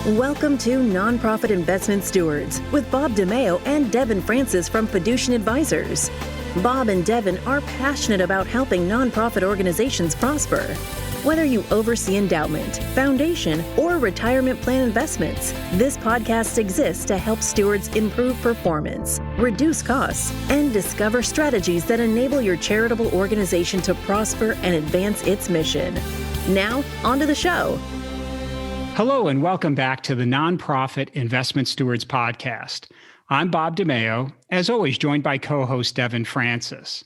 Welcome to Nonprofit Investment Stewards with Bob DiMeo and Devon Francis from Fiducian Advisors. Bob and Devon are passionate about helping nonprofit organizations prosper. Whether you oversee endowment, foundation, or retirement plan investments, this podcast exists to help stewards improve performance, reduce costs, and discover strategies that enable your charitable organization to prosper and advance its mission. Now, on to the show. Hello, and welcome back to the Nonprofit Investment Stewards Podcast. I'm Bob DiMeo, as always, joined by co-host Devon Francis.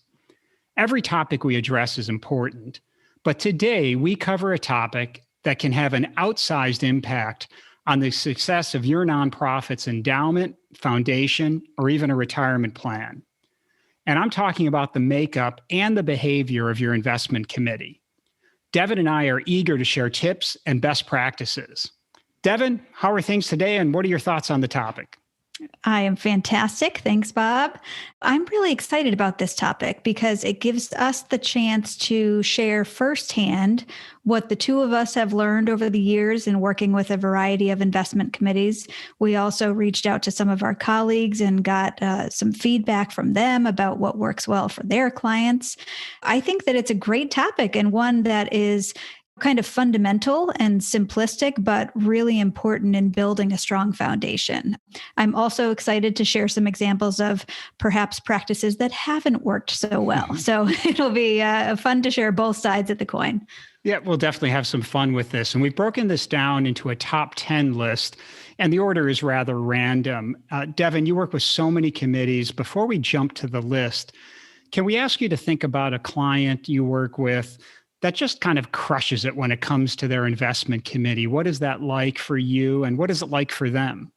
Every topic we address is important, but today we cover a topic that can have an outsized impact on the success of your nonprofit's endowment, foundation, or even a retirement plan. And I'm talking about the makeup and the behavior of your investment committee. Devon and I are eager to share tips and best practices. Devon, how are things today, and what are your thoughts on the topic? I am fantastic. Thanks, Bob. I'm really excited about this topic because it gives us the chance to share firsthand what the two of us have learned over the years in working with a variety of investment committees. We also reached out to some of our colleagues and got some feedback from them about what works well for their clients. I think that it's a great topic and one that is kind of fundamental and simplistic, but really important in building a strong foundation. I'm also excited to share some examples of perhaps practices that haven't worked so well. So it'll be fun to share both sides of the coin. Yeah, we'll definitely have some fun with this. And we've broken this down into a top 10 list, and the order is rather random. Devon, you work with so many committees. Before we jump to the list, can we ask you to think about a client you work with that just kind of crushes it when it comes to their investment committee? What is that like for you, and what is it like for them?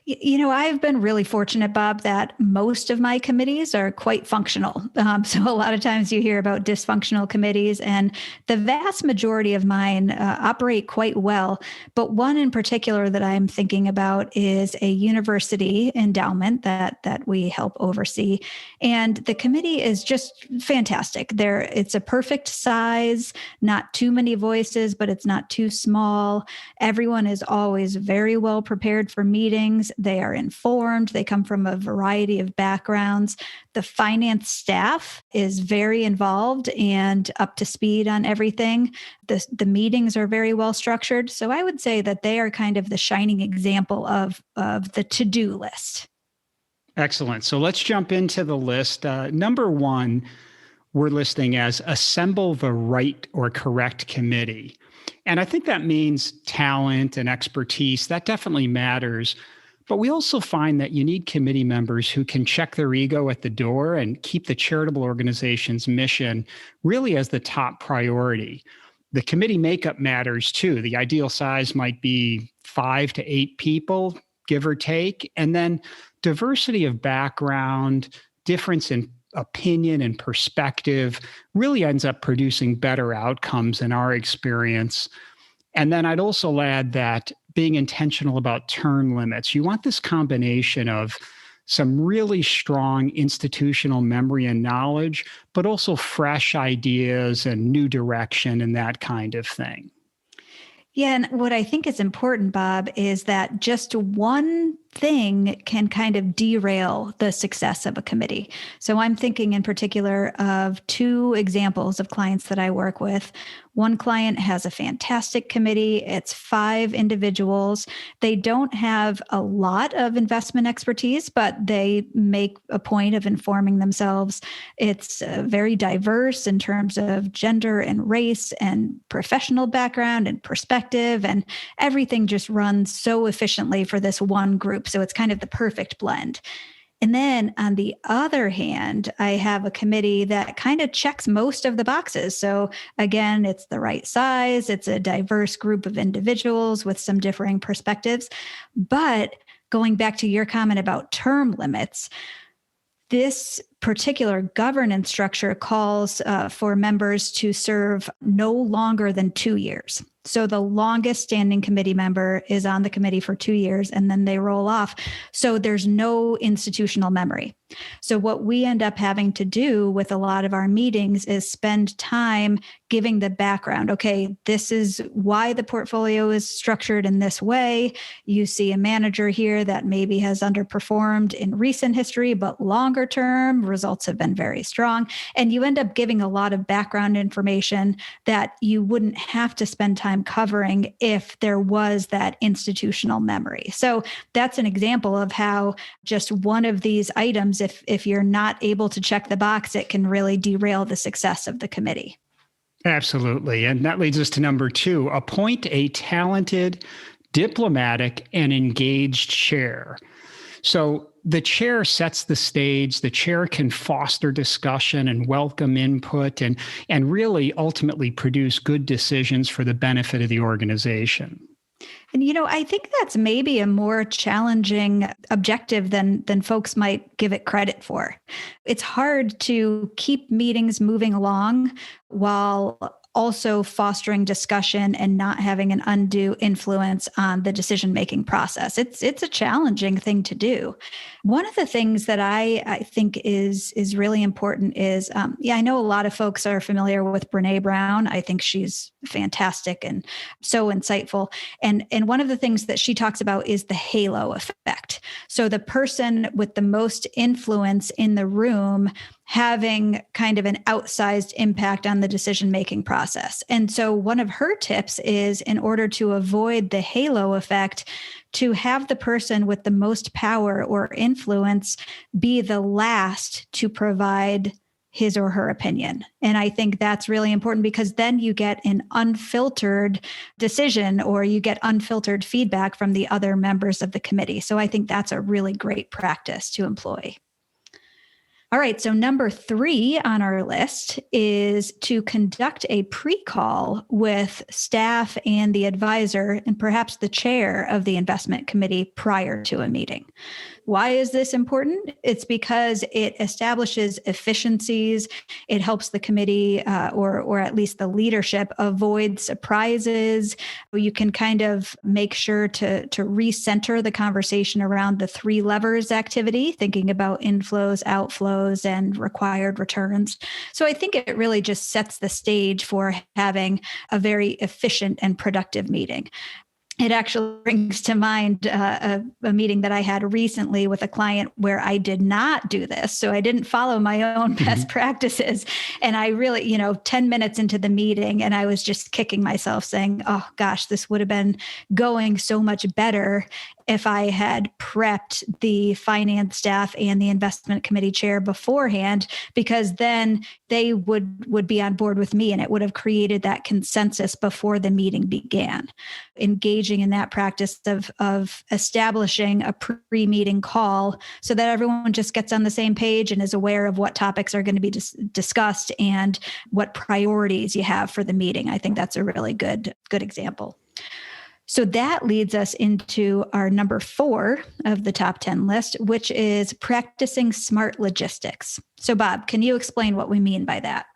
You know, I've been really fortunate, Bob, that most of my committees are quite functional. So a lot of times you hear about dysfunctional committees, and the vast majority of mine operate quite well. But one in particular that I'm thinking about is a university endowment that we help oversee. And the committee is just fantastic. It's a perfect size, not too many voices, but it's not too small. Everyone is always very well prepared for meetings. They are informed. They come from a variety of backgrounds. The finance staff is very involved and up to speed on everything. The meetings are very well structured. So I would say that they are kind of the shining example of the to-do list. Excellent. So let's jump into the list. Number one, we're listing as assemble the right or correct committee. And I think that means talent and expertise. That definitely matters. But we also find that you need committee members who can check their ego at the door and keep the charitable organization's mission really as the top priority. The committee makeup matters too. The ideal size might be 5 to 8 people, give or take. And then diversity of background, difference in opinion and perspective really ends up producing better outcomes in our experience. And then I'd also add that being intentional about term limits. You want this combination of some really strong institutional memory and knowledge, but also fresh ideas and new direction and that kind of thing. Yeah, and what I think is important, Bob, is that just one thing can kind of derail the success of a committee. So I'm thinking in particular of 2 examples of clients that I work with. One client has a fantastic committee. It's 5 individuals. They don't have a lot of investment expertise, but they make a point of informing themselves. It's very diverse in terms of gender and race and professional background and perspective, and everything just runs so efficiently for this one group. So it's kind of the perfect blend. And then on the other hand, I have a committee that kind of checks most of the boxes. So again, it's the right size. It's a diverse group of individuals with some differing perspectives. But going back to your comment about term limits, this particular governance structure calls for members to serve no longer than 2 years. So the longest standing committee member is on the committee for 2 years, and then they roll off. So there's no institutional memory. So what we end up having to do with a lot of our meetings is spend time giving the background. Okay, this is why the portfolio is structured in this way. You see a manager here that maybe has underperformed in recent history, but longer term results have been very strong. And you end up giving a lot of background information that you wouldn't have to spend time covering if there was that institutional memory. So that's an example of how just one of these items, if you're not able to check the box, it can really derail the success of the committee. Absolutely. And that leads us to number 2, appoint a talented, diplomatic, and engaged chair. So the chair sets the stage. The chair can foster discussion and welcome input and really ultimately produce good decisions for the benefit of the organization. And, I think that's maybe a more challenging objective than folks might give it credit for. It's hard to keep meetings moving along while also fostering discussion and not having an undue influence on the decision-making process. It's a challenging thing to do. One of the things that I think is really important is, I know a lot of folks are familiar with Brené Brown. I think she's fantastic and so insightful. And one of the things that she talks about is the halo effect. So the person with the most influence in the room having kind of an outsized impact on the decision-making process. And so one of her tips is, in order to avoid the halo effect, to have the person with the most power or influence be the last to provide his or her opinion. And I think that's really important, because then you get an unfiltered decision, or you get unfiltered feedback from the other members of the committee. So I think that's a really great practice to employ. All right, so number 3 on our list is to conduct a pre-call with staff and the advisor, and perhaps the chair of the investment committee, prior to a meeting. Why is this important? It's because it establishes efficiencies. It helps the committee, or at least the leadership, avoid surprises. You can kind of make sure to recenter the conversation around the 3 levers activity, thinking about inflows, outflows, and required returns. So I think it really just sets the stage for having a very efficient and productive meeting. It actually brings to mind a meeting that I had recently with a client where I did not do this. So I didn't follow my own best practices. And I really, 10 minutes into the meeting, and I was just kicking myself saying, oh gosh, this would have been going so much better if I had prepped the finance staff and the investment committee chair beforehand, because then they would be on board with me, and it would have created that consensus before the meeting began. Engaging in that practice of establishing a pre-meeting call so that everyone just gets on the same page and is aware of what topics are going to be discussed and what priorities you have for the meeting. I think that's a really good example. So that leads us into our number 4 of the top 10 list, which is practicing smart logistics. So Bob, can you explain what we mean by that?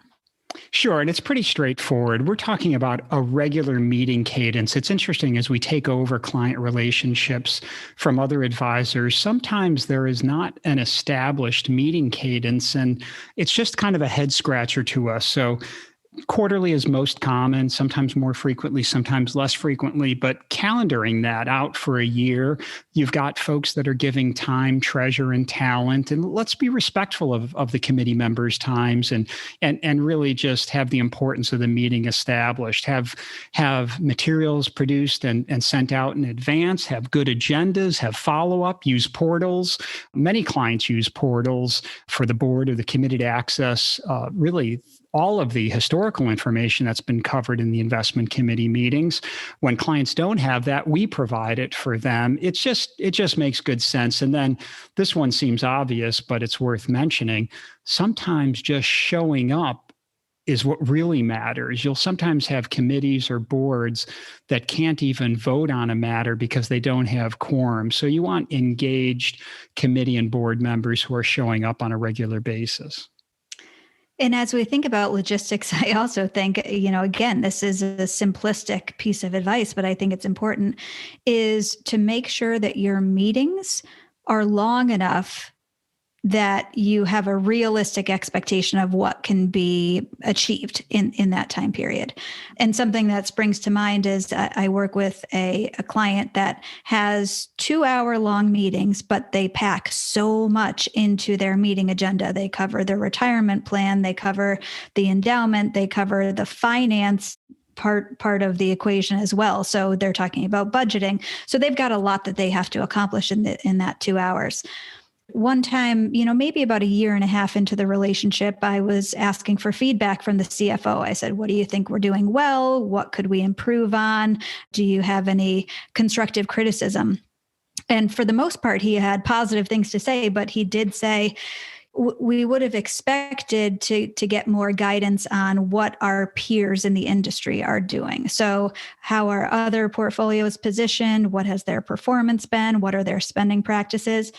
Sure. And it's pretty straightforward. We're talking about a regular meeting cadence. It's interesting, as we take over client relationships from other advisors, sometimes there is not an established meeting cadence, and it's just kind of a head scratcher to us. So quarterly is most common, sometimes more frequently, sometimes less frequently, but calendaring that out for a year, you've got folks that are giving time, treasure, and talent. And let's be respectful of the committee members' times and really just have the importance of the meeting established, have materials produced and sent out in advance, have good agendas, have follow-up, use portals. Many clients use portals for the board or the committee to access really all of the historical information that's been covered in the investment committee meetings. When clients don't have that, we provide it for them. It just makes good sense. And then this one seems obvious, but it's worth mentioning. Sometimes just showing up is what really matters. You'll sometimes have committees or boards that can't even vote on a matter because they don't have quorum. So you want engaged committee and board members who are showing up on a regular basis. And as we think about logistics, I also think, again, this is a simplistic piece of advice, but I think it's important, is to make sure that your meetings are long enough that you have a realistic expectation of what can be achieved in that time period. And something that springs to mind is I work with a client that has 2-hour-long meetings, but they pack so much into their meeting agenda. They cover the retirement plan, they cover the endowment, they cover the finance part of the equation as well. So they're talking about budgeting. So they've got a lot that they have to accomplish in that 2 hours. One time, maybe about 1.5 years into the relationship, I was asking for feedback from the CFO. I said, what do you think we're doing well? What could we improve on? Do you have any constructive criticism? And for the most part, he had positive things to say, but he did say, we would have expected to get more guidance on what our peers in the industry are doing. So how are other portfolios positioned? What has their performance been? What are their spending practices?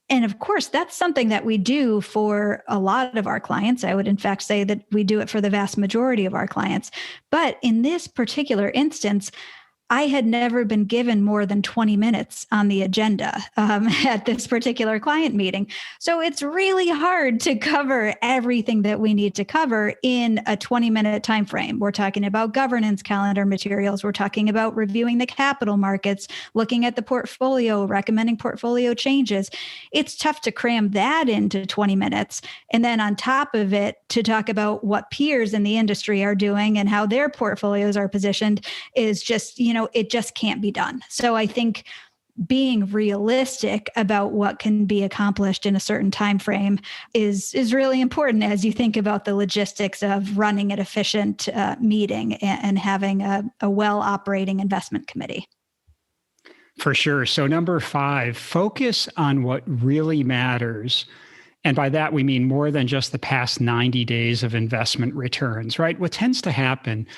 And of course, that's something that we do for a lot of our clients. I would in fact say that we do it for the vast majority of our clients. But in this particular instance, I had never been given more than 20 minutes on the agenda at this particular client meeting. So it's really hard to cover everything that we need to cover in a 20-minute time frame. We're talking about governance calendar materials. We're talking about reviewing the capital markets, looking at the portfolio, recommending portfolio changes. It's tough to cram that into 20 minutes. And then on top of it, to talk about what peers in the industry are doing and how their portfolios are positioned is just, it just can't be done. So I think being realistic about what can be accomplished in a certain time frame is really important as you think about the logistics of running an efficient meeting and having a well-operating investment committee. For sure. So number 5, focus on what really matters. And by that, we mean more than just the past 90 days of investment returns, right? What tends to happen,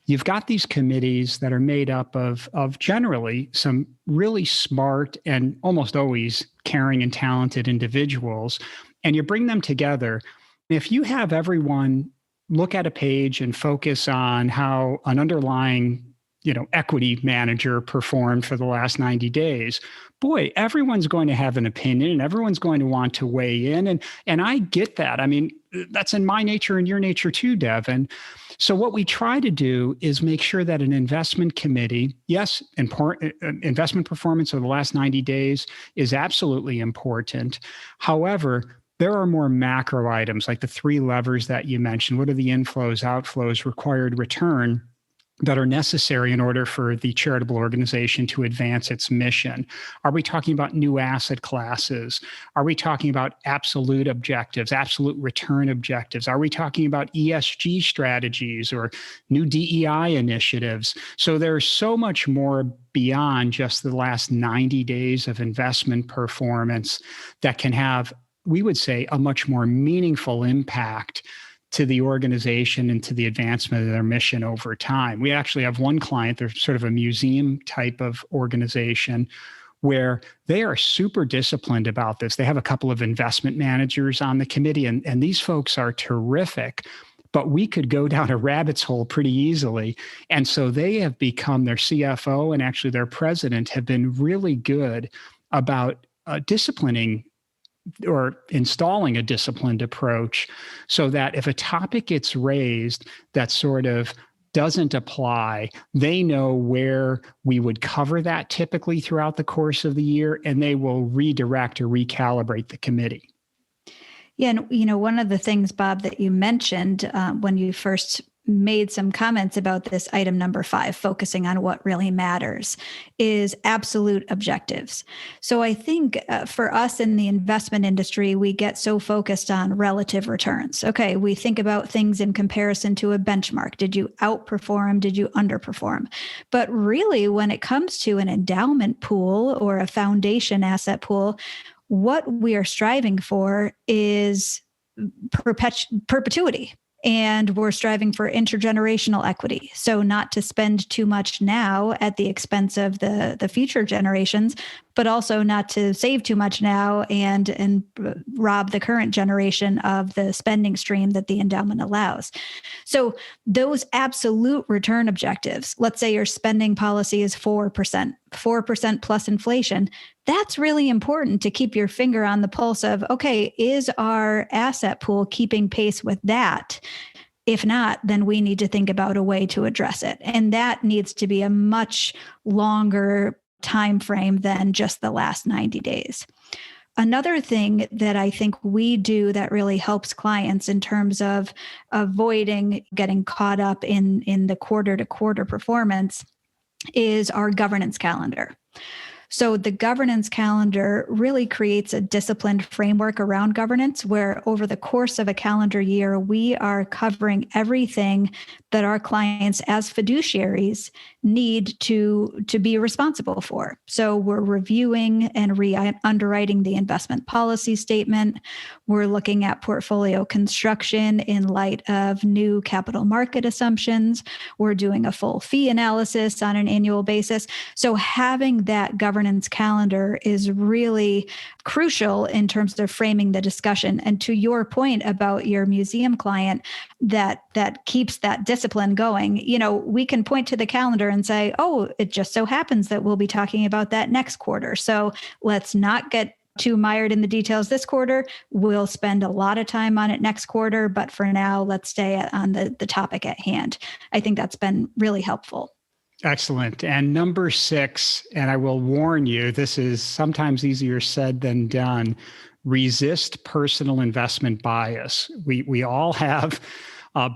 you've got these committees that are made up of generally some really smart and almost always caring and talented individuals, and you bring them together. If you have everyone look at a page and focus on how an underlying equity manager performed for the last 90 days, boy, everyone's going to have an opinion and everyone's going to want to weigh in. And I get that. I mean, that's in my nature and your nature too, Devon. So what we try to do is make sure that an investment committee, yes, investment performance over the last 90 days is absolutely important. However, there are more macro items like the 3 levers that you mentioned. What are the inflows, outflows, required return that are necessary in order for the charitable organization to advance its mission? Are we talking about new asset classes? Are we talking about absolute objectives, absolute return objectives? Are we talking about ESG strategies or new DEI initiatives? So there's so much more beyond just the last 90 days of investment performance that can have, we would say, a much more meaningful impact to the organization and to the advancement of their mission over time. We actually have one client, they're sort of a museum type of organization where they are super disciplined about this. They have a couple of investment managers on the committee, and these folks are terrific, but we could go down a rabbit's hole pretty easily. And so they have become, their CFO and actually their president have been really good about disciplining or installing a disciplined approach so that if a topic gets raised that sort of doesn't apply, they know where we would cover that typically throughout the course of the year, and they will redirect or recalibrate the committee. Yeah, and one of the things, Bob, that you mentioned when you first made some comments about this item number 5, focusing on what really matters, is absolute objectives. So I think for us in the investment industry, we get so focused on relative returns. Okay, we think about things in comparison to a benchmark. Did you outperform? Did you underperform? But really, when it comes to an endowment pool or a foundation asset pool, what we are striving for is perpetuity. And we're striving for intergenerational equity. So not to spend too much now at the expense of the future generations, but also not to save too much now and rob the current generation of the spending stream that the endowment allows. So those absolute return objectives, let's say your spending policy is 4% plus inflation. That's really important to keep your finger on the pulse of, okay, is our asset pool keeping pace with that? If not, then we need to think about a way to address it. And that needs to be a much longer time frame than just the last 90 days. Another thing that I think we do that really helps clients in terms of avoiding getting caught up in the quarter to quarter performance is our governance calendar. So the governance calendar really creates a disciplined framework around governance where over the course of a calendar year, we are covering everything that our clients as fiduciaries need to be responsible for. So we're reviewing and re-underwriting the investment policy statement. We're looking at portfolio construction in light of new capital market assumptions. We're doing a full fee analysis on an annual basis. So having that governance calendar is really crucial in terms of framing the discussion. And to your point about your museum client that keeps that discipline going, we can point to the calendar and say, oh, it just so happens that we'll be talking about that next quarter. So let's not get too mired in the details this quarter. We'll spend a lot of time on it next quarter, but for now, let's stay on the topic at hand. I think that's been really helpful. Excellent. And number 6, and I will warn you, this is sometimes easier said than done, resist personal investment bias. We all have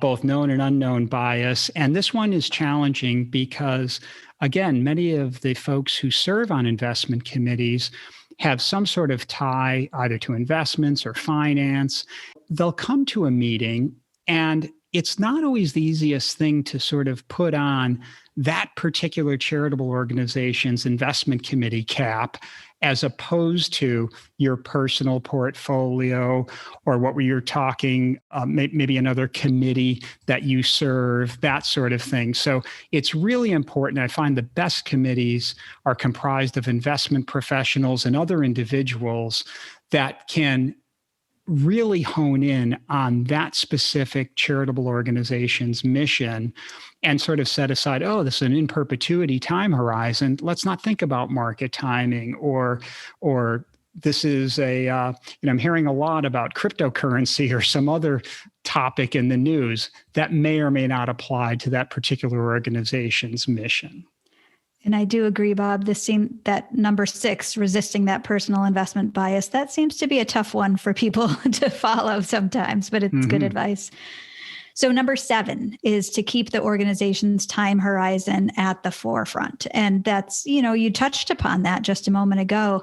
both known and unknown bias. And this one is challenging because, again, many of the folks who serve on investment committees have some sort of tie either to investments or finance. They'll come to a meeting and it's not always the easiest thing to sort of put on that particular charitable organization's investment committee cap as opposed to your personal portfolio or what we were talking, maybe another committee that you serve, that sort of thing. So it's really important. I find the best committees are comprised of investment professionals and other individuals that can really hone in on that specific charitable organization's mission and sort of set aside, oh, this is an in perpetuity time horizon. Let's not think about market timing or this is I'm hearing a lot about cryptocurrency or some other topic in the news that may or may not apply to that particular organization's mission. And I do agree, Bob, that number 6, resisting that personal investment bias, that seems to be a tough one for people to follow sometimes, but it's good advice. So number 7 is to keep the organization's time horizon at the forefront. And that's, you touched upon that just a moment ago.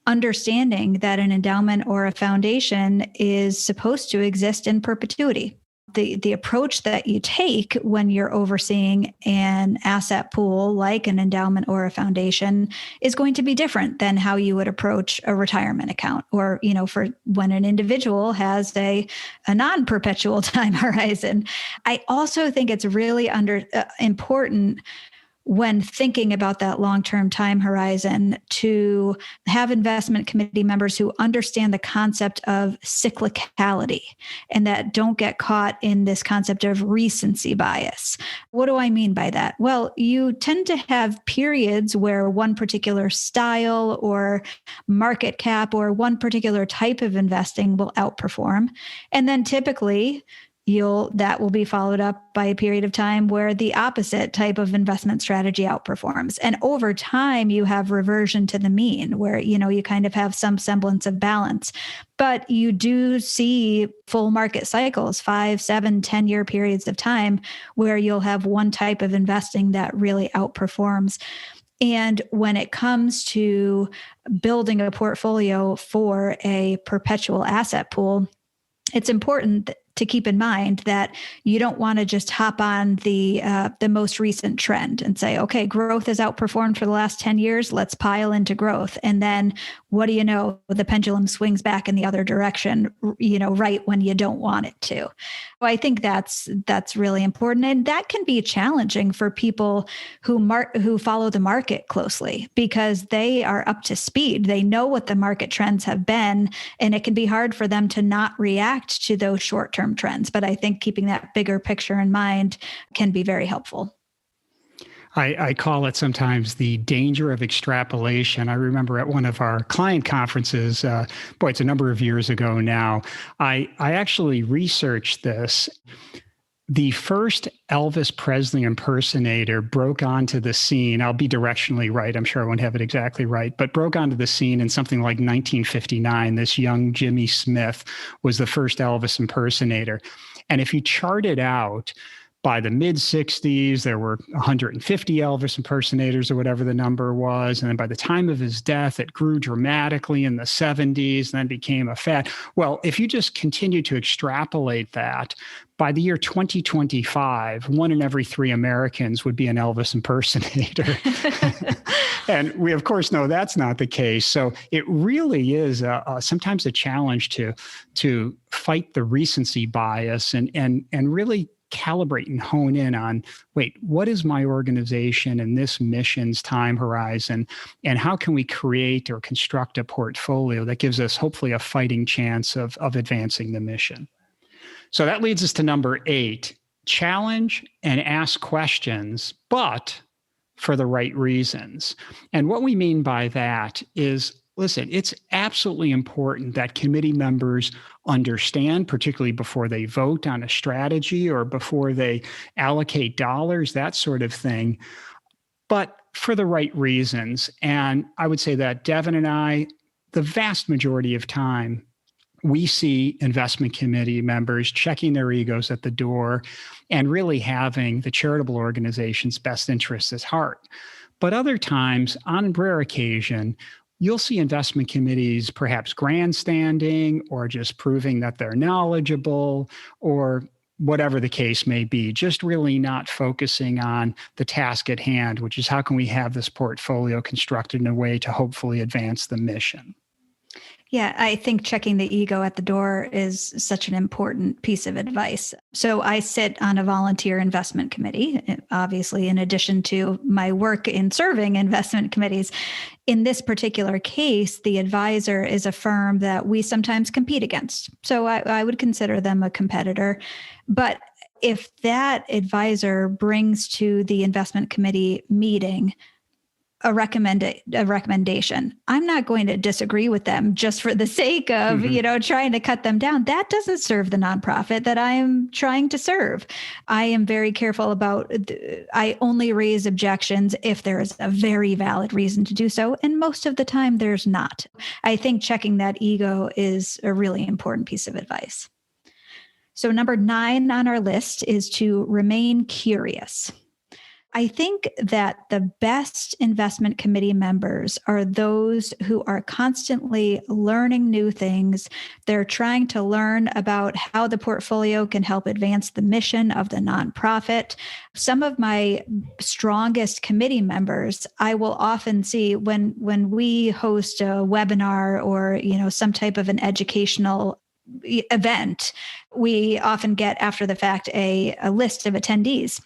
Understanding that an endowment or a foundation is supposed to exist in perpetuity. The approach that you take when you're overseeing an asset pool like an endowment or a foundation is going to be different than how you would approach a retirement account or, for when an individual has a non-perpetual time horizon. I also think it's really important when thinking about that long-term time horizon to have investment committee members who understand the concept of cyclicality and that don't get caught in this concept of recency bias. What do I mean by that? Well, you tend to have periods where one particular style or market cap or one particular type of investing will outperform. And then typically, that will be followed up by a period of time where the opposite type of investment strategy outperforms. And over time, you have reversion to the mean where, you kind of have some semblance of balance. But you do see full market cycles, 5, 7, 10-year periods of time where you'll have one type of investing that really outperforms. And when it comes to building a portfolio for a perpetual asset pool, it's important to to keep in mind that you don't want to just hop on the most recent trend and say, okay, growth has outperformed for the last 10 years. Let's pile into growth. And then what do you know? The pendulum swings back in the other direction, right when you don't want it to. So I think that's really important. And that can be challenging for people who follow the market closely because they are up to speed. They know what the market trends have been, and it can be hard for them to not react to those short-term trends. But I think keeping that bigger picture in mind can be very helpful. I call it sometimes the danger of extrapolation. I remember at one of our client conferences, it's a number of years ago now, I actually researched this. The first Elvis Presley impersonator broke onto the scene. I'll be directionally right. I'm sure I won't have it exactly right, but broke onto the scene in something like 1959. This young Jimmy Smith was the first Elvis impersonator. And if you chart it out, by the mid-60s, there were 150 Elvis impersonators or whatever the number was. And then by the time of his death, it grew dramatically in the 70s and then became a fad. Well, if you just continue to extrapolate that, by the year 2025, 1 in every 3 Americans would be an Elvis impersonator. And we, of course, know that's not the case. So it really is sometimes a challenge to fight the recency bias and really calibrate and hone in on, what is my organization and this mission's time horizon, and how can we create or construct a portfolio that gives us hopefully a fighting chance of advancing the mission. So that leads us to number 8, challenge and ask questions, but for the right reasons. And what we mean by that is, listen, it's absolutely important that committee members understand, particularly before they vote on a strategy or before they allocate dollars, that sort of thing, but for the right reasons. And I would say that Devon and I, the vast majority of time, we see investment committee members checking their egos at the door and really having the charitable organization's best interests at heart. But other times, on rare occasion, you'll see investment committees perhaps grandstanding or just proving that they're knowledgeable or whatever the case may be, just really not focusing on the task at hand, which is how can we have this portfolio constructed in a way to hopefully advance the mission. Yeah, I think checking the ego at the door is such an important piece of advice. So I sit on a volunteer investment committee, obviously, in addition to my work in serving investment committees. In this particular case, the advisor is a firm that we sometimes compete against. So I would consider them a competitor. But if that advisor brings to the investment committee meeting a recommendation, I'm not going to disagree with them just for the sake of, trying to cut them down. That doesn't serve the nonprofit that I am trying to serve. I am very careful about, I only raise objections if there is a very valid reason to do so. And most of the time there's not. I think checking that ego is a really important piece of advice. So number 9 on our list is to remain curious. I think that the best investment committee members are those who are constantly learning new things. They're trying to learn about how the portfolio can help advance the mission of the nonprofit. Some of my strongest committee members, I will often see when we host a webinar or, some type of an educational event, we often get after the fact a list of attendees.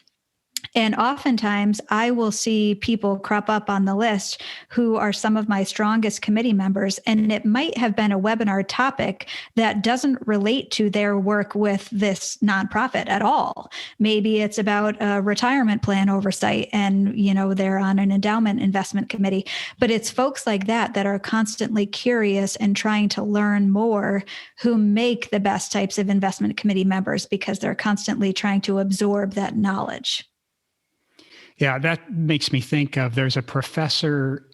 And oftentimes I will see people crop up on the list who are some of my strongest committee members. And it might have been a webinar topic that doesn't relate to their work with this nonprofit at all. Maybe it's about a retirement plan oversight and, they're on an endowment investment committee. But it's folks like that are constantly curious and trying to learn more who make the best types of investment committee members because they're constantly trying to absorb that knowledge. Yeah, that makes me think of, there's a professor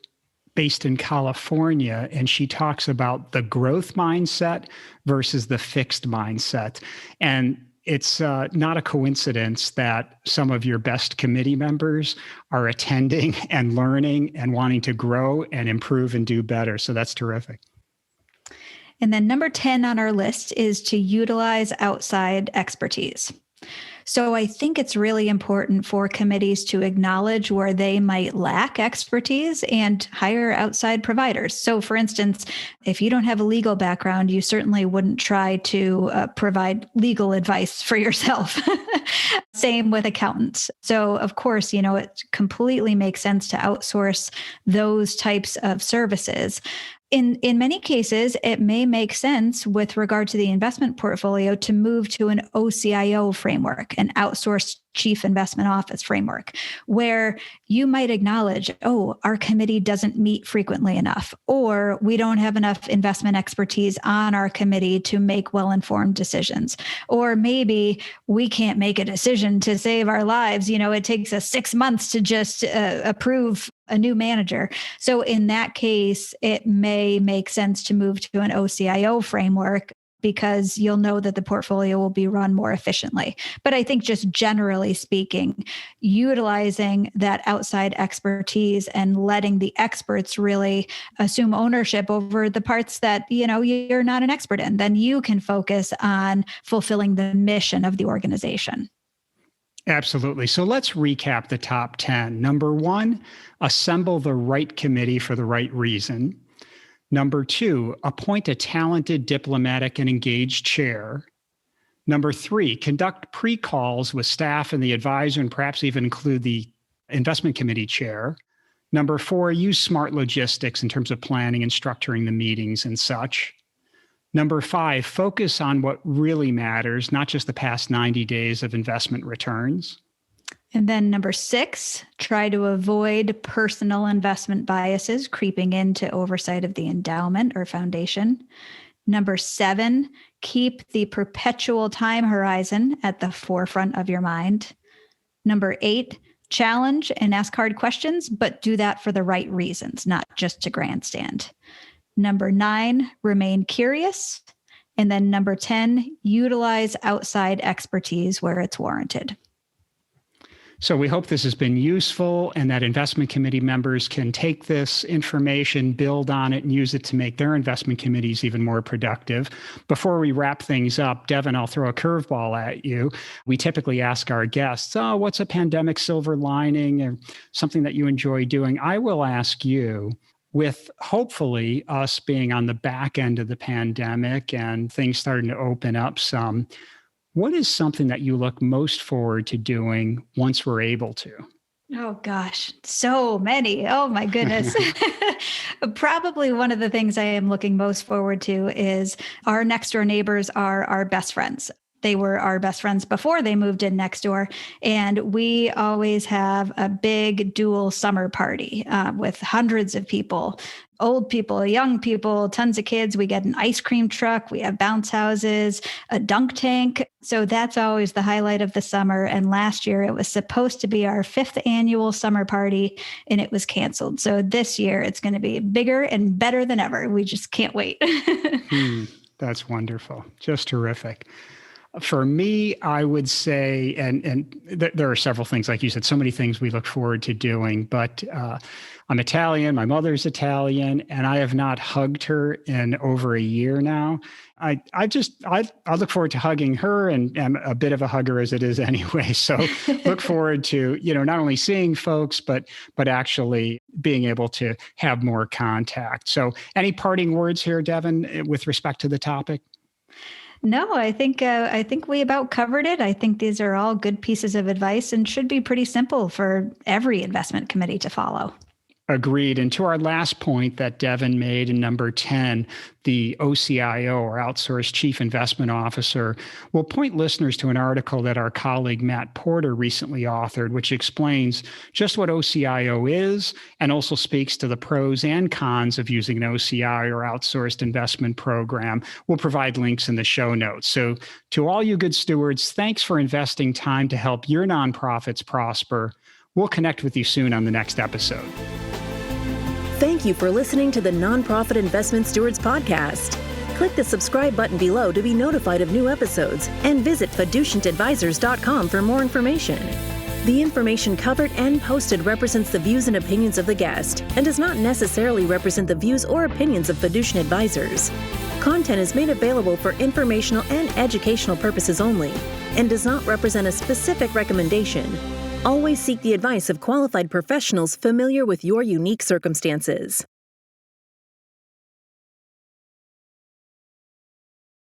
based in California, and she talks about the growth mindset versus the fixed mindset. And it's not a coincidence that some of your best committee members are attending and learning and wanting to grow and improve and do better. So that's terrific. And then number 10 on our list is to utilize outside expertise. So I think it's really important for committees to acknowledge where they might lack expertise and hire outside providers. So for instance, if you don't have a legal background, you certainly wouldn't try to provide legal advice for yourself. Same with accountants. So of course, it completely makes sense to outsource those types of services. In many cases, it may make sense with regard to the investment portfolio to move to an OCIO framework, an outsourced chief investment office framework, where you might acknowledge, our committee doesn't meet frequently enough, or we don't have enough investment expertise on our committee to make well-informed decisions. Or maybe we can't make a decision to save our lives. It takes us 6 months to just approve a new manager. So in that case, it may make sense to move to an OCIO framework because you'll know that the portfolio will be run more efficiently. But I think just generally speaking, utilizing that outside expertise and letting the experts really assume ownership over the parts that, you're not an expert in, then you can focus on fulfilling the mission of the organization. Absolutely. So let's recap the top 10. Number 1, assemble the right committee for the right reason. Number 2, appoint a talented, diplomatic, and engaged chair. Number 3, conduct pre-calls with staff and the advisor, and perhaps even include the investment committee chair. Number 4, use smart logistics in terms of planning and structuring the meetings and such. Number 5, focus on what really matters, not just the past 90 days of investment returns. And then number 6, try to avoid personal investment biases creeping into oversight of the endowment or foundation. Number 7, keep the perpetual time horizon at the forefront of your mind. Number 8, challenge and ask hard questions, but do that for the right reasons, not just to grandstand. Number 9, remain curious. And then number 10, utilize outside expertise where it's warranted. So we hope this has been useful and that investment committee members can take this information, build on it, and use it to make their investment committees even more productive. Before we wrap things up, Devon, I'll throw a curveball at you. We typically ask our guests, what's a pandemic silver lining or something that you enjoy doing? I will ask you, with hopefully us being on the back end of the pandemic and things starting to open up some, what is something that you look most forward to doing once we're able to? Oh, gosh, so many. Oh, my goodness. Probably one of the things I am looking most forward to is our next door neighbors are our best friends. They were our best friends before they moved in next door. And we always have a big dual summer party with hundreds of people, old people, young people, tons of kids. We get an ice cream truck. We have bounce houses, a dunk tank. So that's always the highlight of the summer. And last year it was supposed to be our 5th annual summer party and it was canceled. So this year it's going to be bigger and better than ever. We just can't wait. That's wonderful. Just terrific. For me, I would say, and there are several things, like you said, so many things we look forward to doing, but I'm Italian, my mother's Italian, and I have not hugged her in over a year now. I look forward to hugging her, and am a bit of a hugger as it is anyway. So look forward to, not only seeing folks, but actually being able to have more contact. So any parting words here, Devon, with respect to the topic? No, I think we about covered it. I think these are all good pieces of advice and should be pretty simple for every investment committee to follow. Agreed. And to our last point that Devon made in number 10, the OCIO, or Outsourced Chief Investment Officer, will point listeners to an article that our colleague Matt Porter recently authored, which explains just what OCIO is and also speaks to the pros and cons of using an OCI or outsourced investment program. We'll provide links in the show notes. So to all you good stewards, thanks for investing time to help your nonprofits prosper. We'll connect with you soon on the next episode. Thank you for listening to the Nonprofit Investment Stewards Podcast. Click the subscribe button below to be notified of new episodes and visit fiducientadvisors.com for more information. The information covered and posted represents the views and opinions of the guest and does not necessarily represent the views or opinions of Fiducient Advisors. Content is made available for informational and educational purposes only and does not represent a specific recommendation. Always seek the advice of qualified professionals familiar with your unique circumstances.